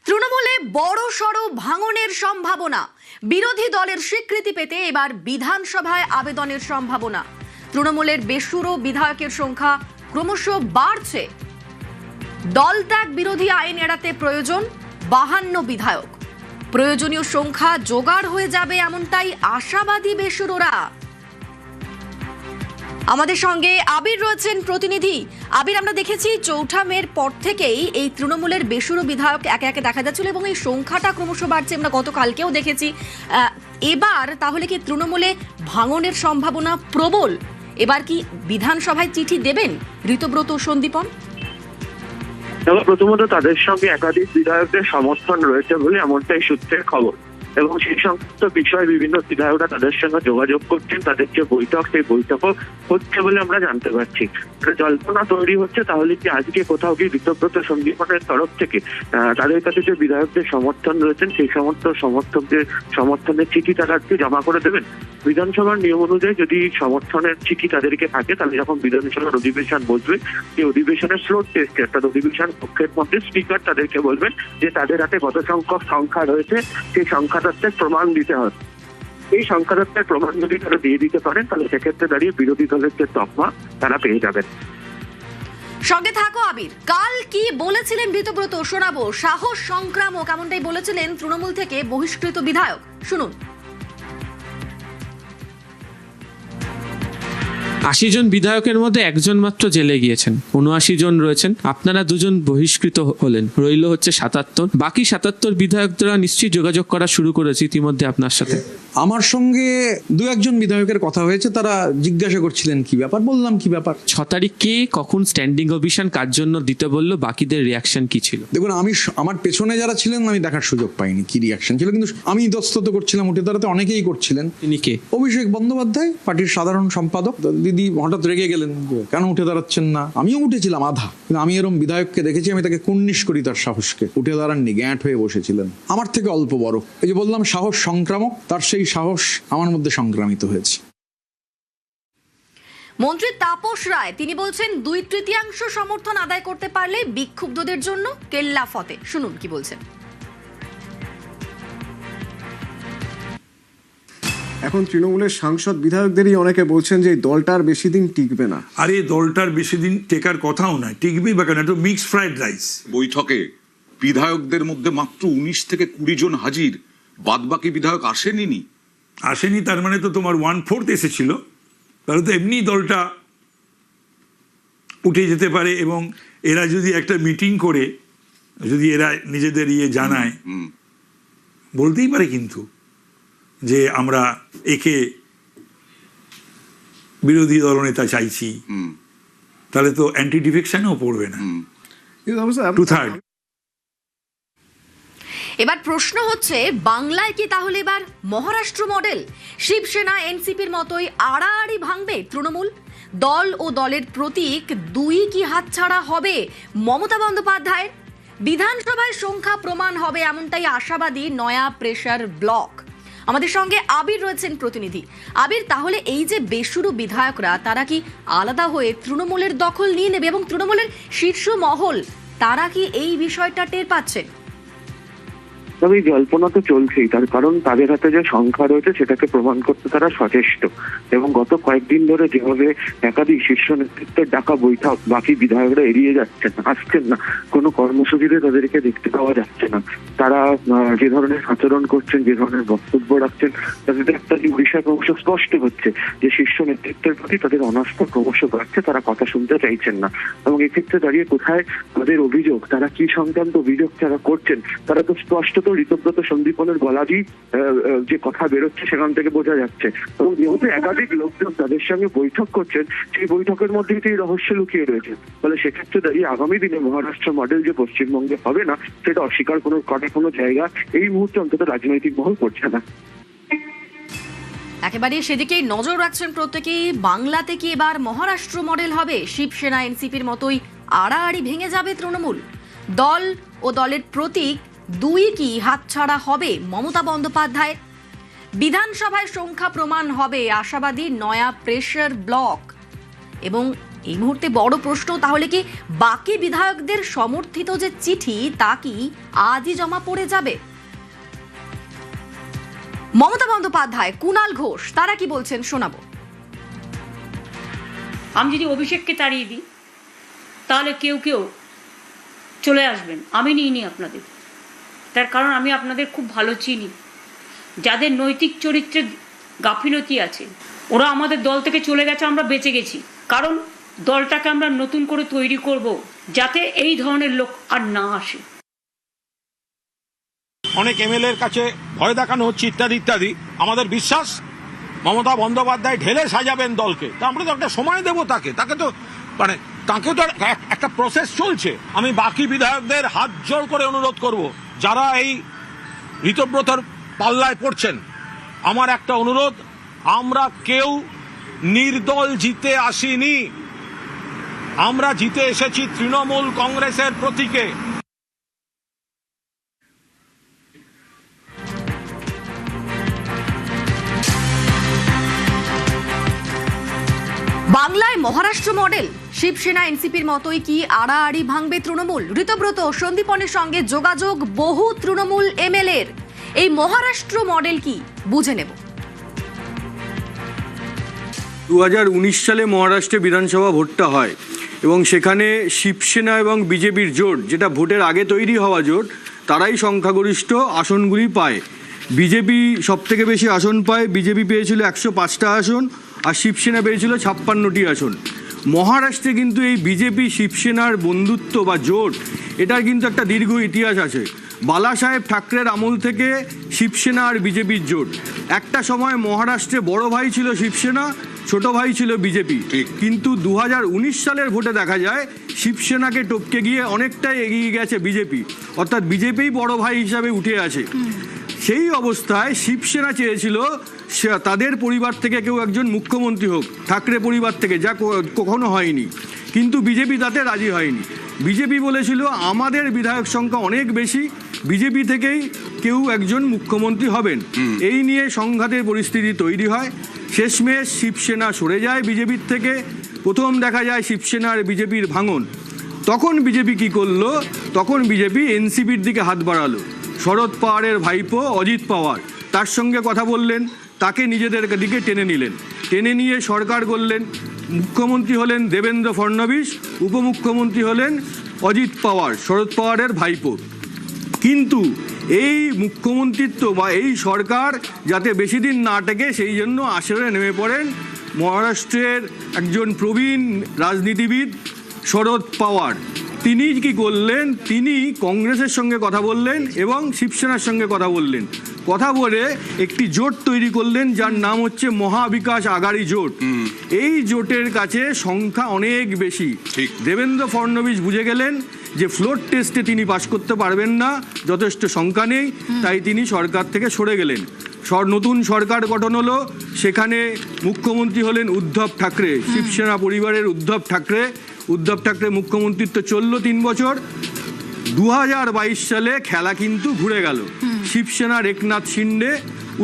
তৃণমূলে বড়সড় ভাঙনের সম্ভাবনা, বিরোধী দলের স্বীকৃতি পেতে এবার বিধানসভায় আবেদনের সম্ভাবনা। তৃণমূলের বেসুরো বিধায়কের সংখ্যা ক্রমশ বাড়ছে। দলত্যাগ বিরোধী আইন এড়াতে প্রয়োজন 52 বিধায়ক। প্রয়োজনীয় সংখ্যা জোগাড় হয়ে যাবে এমনটাই আশাবাদী বেসুরোরা। আমাদের সঙ্গে আবির রয়েছেন প্রতিনিধি। আবির, আমরা দেখেছি 4 মের পর থেকেই এই তৃণমূলের বেসুরো বিধায়ক একে একে দেখা যাচ্ছিল এবং এই সংখ্যাটা ক্রমশ বাড়ছে। আমরা গতকালকেও দেখেছি। এবার তাহলে কি তৃণমূলে ভাঙনের সম্ভাবনা প্রবল? এবার কি বিধানসভায় চিঠি দেবেন ঋতব্রত ও সন্দীপন? প্রথমত তাদের সঙ্গে একাধিক বিধায়কদের সমর্থন রয়েছে বলে এমনটাই সূত্রের খবর, এবং সেই সংক্রান্ত বিষয়ে বিভিন্ন বিধায়করা তাদের সঙ্গে যোগাযোগ করছেন। তাদের যে বৈঠক, সেই বৈঠকও হচ্ছে বলে আমরা জানতে পারছি। জল্পনা তৈরি হচ্ছে তাহলে কি আজকে কোথাও কি ঋতব্রত সন্দীপনের তরফ থেকে তাদের কাছে যে বিধায়কদের সমর্থন রয়েছেন সেই সমস্ত সমর্থকদের সমর্থনের চিঠি তারা আজকে জমা করে দেবেন। বিধানসভার নিয়ম অনুযায়ী যদি সমর্থনের চিঠি তাদেরকে থাকে, তাহলে যখন বিধানসভার অধিবেশন বসবে, সেই অধিবেশনের ফ্লোর টেস্টে অর্থাৎ অধিবেশন কক্ষের মধ্যে স্পিকার তাদেরকে বলবেন যে তাদের হাতে কত সংখ্যক সংখ্যা রয়েছে, সেই সংখ্যা প্রমাণ দিতে হবে। এই সংখ্যাতত্ত্বের প্রমাণ যদি তারা দিয়ে দিতে পারেন, তাহলে সেক্ষেত্রে দাঁড়িয়ে বিরোধী দলের যে তকমা তারা পেয়ে যাবেন। সঙ্গে থাকো আবির। কাল কি বলেছিলেন ঋতব্রত শোনাবো। সাহস সংক্রামক এমনটাই বলেছিলেন তৃণমূল থেকে বহিষ্কৃত বিধায়ক। শুনুন। 80 জন বিধায়কের মধ্যে একজন মাত্র জেলে গিয়েছেন, 79 জন রয়েছেন। আপনারা দুজন বহিষ্কৃত হলেন, রইল হচ্ছে 77। বাকি 77 বিধায়করা নিশ্চয়ই যোগাযোগ করা শুরু করেছে ইতিমধ্যে আপনার সাথে। আমার সঙ্গে 2-1 বিধায়কের কথা হয়েছে, তারা জিজ্ঞাসা করছিলেন কি ব্যাপার, বললাম কি ব্যাপার। 6 তারিখ কে কখন স্ট্যান্ডিং অভিশন কার জন্য দিতে বললো, বাকিদের রিয়াকশন কি ছিল? দেখুন, আমার পেছনে যারা ছিলেন আমি দেখার সুযোগ পাইনি কি রিয়াকশন ছিল, কিন্তু আমি ইতস্তত করছিলাম, উঠে দাঁড়াতে অনেকেই করছিলেন। তিনি কে? অভিষেক বন্দ্যোপাধ্যায়, পার্টির সাধারণ সম্পাদক। দিদি হঠাৎ রেগে গেলেন, কেন উঠে দাঁড়াচ্ছেন না। আমিও উঠেছিলাম আধা, কিন্তু আমি এরকম বিধায়ককে দেখেছি, আমি তাকে কুর্নিশ করি তার সাহসকে। উঠে দাঁড়াননি, গ্যাঁট হয়ে বসেছিলেন। আমার থেকে অল্প বড়। এই যে বললাম সাহস সংক্রামক, তার সেই সাহস আমার মধ্যে সংক্রামিত হয়েছে। মন্ত্রী তাপস রায় তিনি বলছেন 2/3 সমর্থন আদায় করতে পারলে বিক্ষুব্ধদের জন্য কেল্লা ফতে। শুনুন কি বলছেন। এখন তৃণমূলের সাংসদ বিধায়কদেরই অনেকে বলছেন যে এই দলটার বেশি দিন টিকবে না। আর এই দলটার বেশি দিন টেকার কথাও নয়, টিকবেই বা কেন, একটু মিক্সড ফ্রাইড রাইস। বৈঠকে বিধায়কদের মধ্যে মাত্র 19 থেকে 20 জন হাজির, বাদবাকি বিধায়ক আসেনি। তার মানে তো তোমার 1/4 এসেছিল, তাহলে তো এমনি দলটা উঠে যেতে পারে। এবং এরা যদি একটা মিটিং করে যদি এরা নিজেদের জানায়, বলতেই পারে কিন্তু যে আমরা একে বিরোধী দলনেতা চাইছি, তাহলে তো অ্যান্টি ডিফেকশনও পড়বে না। এবার প্রশ্ন হচ্ছে, বাংলায় কি তাহলে এবার মহারাষ্ট্র মডেল? শিবসেনা এনসিপির মতোই আড়াআড়ি ভাঙবে তৃণমূল? দল ও দলের প্রতীক দুই কি হাতছাড়া হবে মমতা বন্দ্যোপাধ্যায়ের? বিধানসভায় সংখ্যা প্রমাণ হবে এমনটাই আশাবাদী নয়া প্রেসার ব্লক। আমাদের সঙ্গে আবির রয়েছেন প্রতিনিধি। আবির, তাহলে এই যে বেসুরো বিধায়করা, তারা কি আলাদা হয়ে তৃণমূলের দখল নিয়ে নেবে এবং তৃণমূলের শীর্ষ মহল তারা কি এই বিষয়টা টের পাচ্ছেন? তবে জল্পনা তো চলছেই, তার কারণ তাদের হাতে যে সংখ্যা রয়েছে সেটাকে প্রমাণ করতে তারা সচেষ্ট। এবং গত কয়েকদিন ধরে যেভাবে একাধিক শীর্ষ নেতৃত্বের ডাকা বৈঠক বাকি বিধায়করা এড়িয়ে যাচ্ছেন, আসছেন না, কোনো কর্মসূচিতে তাদেরকে দেখতে পাওয়া যাচ্ছে না। তারা যে ধরনের আচরণ করছেন, যে ধরনের বক্তব্য রাখছেন, তাদের একটা বিষয় ক্রমশ স্পষ্ট হচ্ছে যে শীর্ষ নেতৃত্বের প্রতি তাদের অনাস্থা ক্রমশ বাড়ছে, তারা কথা শুনতে চাইছেন না। এবং এক্ষেত্রে দাঁড়িয়ে কোথায় তাদের অভিযোগ, তারা কি সংক্রান্ত অভিযোগ যারা করছেন, তারা তো স্পষ্ট ঋতব্রত সন্দীপনের গলাজি যে কথা বেরোচ্ছে সেখান থেকে বোঝা যাচ্ছে। এবং যেহেতু একাধিক লোকজন তাদের সঙ্গে বৈঠক করছেন, সেই বৈঠকের মধ্যেই এই রহস্য লুকিয়ে রয়েছে। ফলে সেক্ষেত্রে দাঁড়িয়ে আগামী দিনে মহারাষ্ট্র মডেল যে পশ্চিমবঙ্গে হবে না, সেটা অস্বীকার কোনো জায়গা এই মুহূর্তে অন্তত রাজনৈতিক মহল করছে না। একেবারে সেদিকেই নজর রাখছেন প্রত্যেকেই। বাংলাতে কি এবার মহারাষ্ট্র মডেল হবে? শিবসেনা এনসিপির মতোই আড়াআড়ি ভেঙে যাবে তৃণমূল? দল ও দলের প্রতীক দুই কি হাতছাড়া হবে মমতা বন্দ্যোপাধ্যায়ের? বিধানসভায় সংখ্যা প্রমাণ হবে আশাবাদী নয়া প্রেসার ব্লক। এবং এই মুহূর্তে বড় প্রশ্ন, তাহলে কি বাকি বিধায়কদের সমর্থিত যে চিঠি তা কি আজই জমা পড়ে যাবে? মমতা বন্দ্যোপাধ্যায়, কুণাল ঘোষ তারা কি বলছেন শোনাবো। আমি যদি অভিষেককে তাড়িয়ে দিই তাহলে কেউ কেউ চলে আসবেন, আমি নিইনি আপনাদের। তার কারণ আমি আপনাদের খুব ভালো চিনি। যাদের নৈতিক চরিত্রে গাফিলতি আছে ওরা আমাদের দল থেকে চলে গেছে, আমরা বেঁচে গেছি। কারণ দলটাকে আমরা নতুন করে তৈরি করব যাতে এই ধরনের লোক আর না আসে। অনেক এমএলএর কাছে ভয় দেখানো হচ্ছে ইত্যাদি ইত্যাদি। আমাদের বিশ্বাস মমতা বন্দ্যোপাধ্যায় ঢেলে সাজাবেন দলকে। তা আমরা তো একটা সময় দেবো তাকে তো তাকেও তো একটা প্রসেস চলছে। আমি বাকি বিধায়কদের হাত জোড় করে অনুরোধ করব, যারা এই ঋতব্রতর পাল্লায় পড়ছেন, আমার একটা অনুরোধ, আমরা কেউ নির্দল জিতে আসিনি, আমরা জিতে এসেছি তৃণমূল কংগ্রেসের প্রতীকে। বাংলায় মহারাষ্ট্র মডেল, শিবসেনা এনসিপির মতোই কি আড়াআড়ি ভাঙবে তৃণমূল? ঋতব্রত সন্দীপনের সঙ্গে যোগাযোগ বহু তৃণমূল এমএলএর। এই মহারাষ্ট্র মডেল কি বুঝে নেব। 2019 সালে মহারাষ্ট্রে বিধানসভা ভোটটা হয় এবং সেখানে শিবসেনা এবং বিজেপির জোট, যেটা ভোটের আগে তৈরি হওয়া জোট, তারাই সংখ্যাগরিষ্ঠ আসনগুলি পায়। বিজেপি সবথেকে বেশি আসন পায়, বিজেপি পেয়েছিল 105টা আসন আর শিবসেনা পেয়েছিল 56টি আসন। মহারাষ্ট্রে কিন্তু এই বিজেপি শিবসেনার বন্ধুত্ব বা জোট, এটার কিন্তু একটা দীর্ঘ ইতিহাস আছে। বালাসাহেব ঠাকরের আমল থেকে শিবসেনা আর বিজেপির জোট। একটা সময় মহারাষ্ট্রে বড় ভাই ছিল শিবসেনা, ছোট ভাই ছিল বিজেপি। কিন্তু 2019 সালের ভোটে দেখা যায় শিবসেনাকে টপকে গিয়ে অনেকটাই এগিয়ে গেছে বিজেপি, অর্থাৎ বিজেপিই বড় ভাই হিসাবে উঠে আছে। সেই অবস্থায় শিবসেনা চেয়েছিল তাদের পরিবার থেকে কেউ একজন মুখ্যমন্ত্রী হোক, ঠাকরে পরিবার থেকে, যা কখনো হয়নি। কিন্তু বিজেপি তাতে রাজি হয়নি। বিজেপি বলেছিল আমাদের বিধায়ক সংখ্যা অনেক বেশি, বিজেপি থেকেই কেউ একজন মুখ্যমন্ত্রী হবেন। এই নিয়ে সংঘাতের পরিস্থিতি তৈরি হয়। শেষমেশ শিবসেনা সরে যায় বিজেপির থেকে। প্রথম দেখা যায় শিবসেনা আর বিজেপির ভাঙন। তখন বিজেপি কি করলো? তখন বিজেপি এনসিপির দিকে হাত বাড়ালো। শরদ পাওয়ারের ভাইপো অজিত পাওয়ার, তার সঙ্গে কথা বললেন, তাকে নিজেদের দিকে টেনে নিলেন। টেনে নিয়ে সরকার করলেন। মুখ্যমন্ত্রী হলেন দেবেন্দ্র ফডনবিস, উপমুখ্যমন্ত্রী হলেন অজিত পাওয়ার, শরদ পাওয়ারের ভাইপো। কিন্তু এই মুখ্যমন্ত্রিত্ব বা এই সরকার যাতে বেশি দিন না টেকে, সেই জন্য আসরে নেমে পড়েন মহারাষ্ট্রের একজন প্রবীণ রাজনীতিবিদ শরদ পাওয়ার। তিনি কি করলেন? তিনি কংগ্রেসের সঙ্গে কথা বললেন এবং শিবসেনার সঙ্গে কথা বললেন। কথা বলে একটি জোট তৈরি করলেন যার নাম হচ্ছে মহাবিকাশ আঘাড়ি জোট। এই জোটের কাছে সংখ্যা অনেক বেশি। দেবেন্দ্র ফডনবিস বুঝে গেলেন যে ফ্লোর টেস্টে তিনি পাশ করতে পারবেন না, যথেষ্ট সংখ্যা নেই, তাই তিনি সরকার থেকে সরে গেলেন। নতুন সরকার গঠন হলো, সেখানে মুখ্যমন্ত্রী হলেন উদ্ধব ঠাকরে, শিবসেনা পরিবারের উদ্ধব ঠাকরে। উদ্ধব ঠাকরে মুখ্যমন্ত্রিত্ব চলল 3 বছর। 2022 সালে খেলা কিন্তু ঘুরে গেল। শিবসেনার একনাথ শিন্ডে,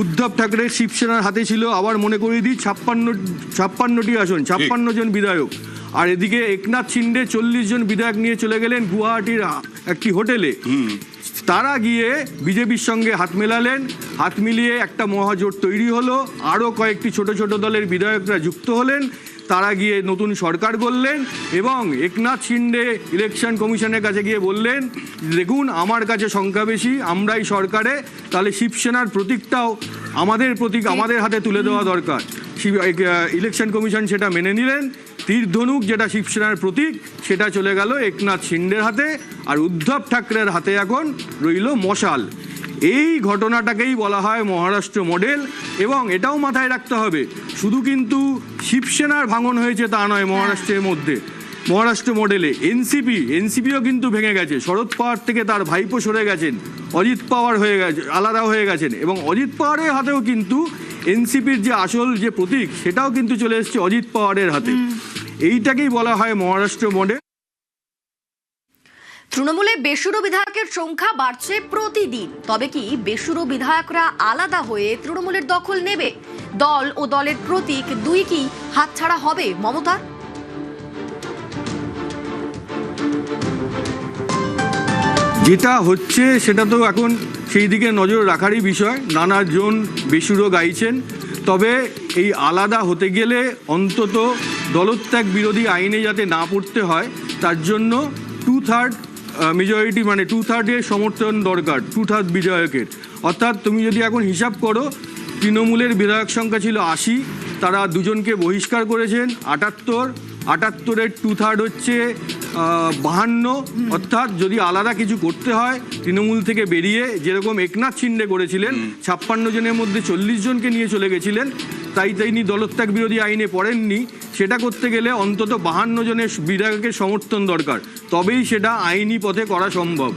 উদ্ধব ঠাকরে শিবসেনার হাতে ছিল, আবার মনে করিয়ে দিই, 56টি আসন, 56 জন বিধায়ক। আর এদিকে একনাথ শিন্ডে 40 জন বিধায়ক নিয়ে চলে গেলেন গুয়াহাটির একটি হোটেলে। তারা গিয়ে বিজেপির সঙ্গে হাত মেলালেন। হাত মিলিয়ে একটা মহাজোট তৈরি হলো। আরও কয়েকটি ছোট ছোট দলের বিধায়করা যুক্ত হলেন। তারা গিয়ে নতুন সরকার করলেন এবং একনাথ শিন্ডে ইলেকশন কমিশনের কাছে গিয়ে বললেন, দেখুন আমার কাছে সংখ্যা বেশি, আমরাই সরকারে, তাহলে শিবসেনার প্রতীকটাও আমাদের প্রতীক, আমাদের হাতে তুলে দেওয়া দরকার। ইলেকশন কমিশন সেটা মেনে নিলেন। তীর ধনুক, যেটা শিবসেনার প্রতীক, সেটা চলে গেল একনাথ শিন্ডের হাতে, আর উদ্ধব ঠাকরের হাতে এখন রইল মশাল। এই ঘটনাটাকেই বলা হয় মহারাষ্ট্র মডেল। এবং এটাও মাথায় রাখতে হবে, শুধু কিন্তু শিবসেনার ভাঙন হয়েছে তা নয়। মহারাষ্ট্রের মধ্যে মহারাষ্ট্র মডেলে এনসিপিও কিন্তু ভেঙে গেছে। শরদ পাওয়ার থেকে তার ভাইপো সরে গেছেন, অজিত পাওয়ার হয়ে গেছে, আলাদা হয়ে গেছেন। এবং অজিত পাওয়ারের হাতেও কিন্তু এনসিপির যে আসল যে প্রতীক, সেটাও কিন্তু চলে এসেছে অজিত পাওয়ারের হাতে। এইটাকেই বলা হয় মহারাষ্ট্র মডেল। তৃণমূলে বেসুরো বিধায়কের সংখ্যা বাড়ছে প্রতিদিন। তবে কি বেসুরো বিধায়করা আলাদা হয়ে তৃণমূলের দখল নেবে? দল ও দলের প্রতীক দুই কি হাতছাড়া হবে মমতার? যেটা হচ্ছে সেটা তো এখন সেই দিকে নজর রাখারই বিষয়। নানাজন বেসুরো গাইছেন, তবে এই আলাদা হতে গেলে অন্তত দলত্যাগ বিরোধী আইনে যাতে না পড়তে হয় তার জন্য 2/3 মেজরিটি, মানে 2/3 সমর্থন দরকার, 2/3 বিধায়কের। অর্থাৎ তুমি যদি এখন হিসাব করো, তৃণমূলের বিধায়ক সংখ্যা ছিল 80, তারা দুজনকে বহিষ্কার করেছেন 78, 78-এর 2/3 হচ্ছে 52। অর্থাৎ যদি আলাদা কিছু করতে হয় তৃণমূল থেকে বেরিয়ে, যেরকম একনাথ শিন্ডে করেছিলেন, 56 জনের মধ্যে 40 জনকে নিয়ে চলে গেছিলেন, তাই তিনি দলত্যাগ বিরোধী আইনে পড়েননি। সেটা করতে গেলে অন্তত 52 জনের বিধায়কের সমর্থন দরকার, তবেই সেটা আইনি পথে করা সম্ভব।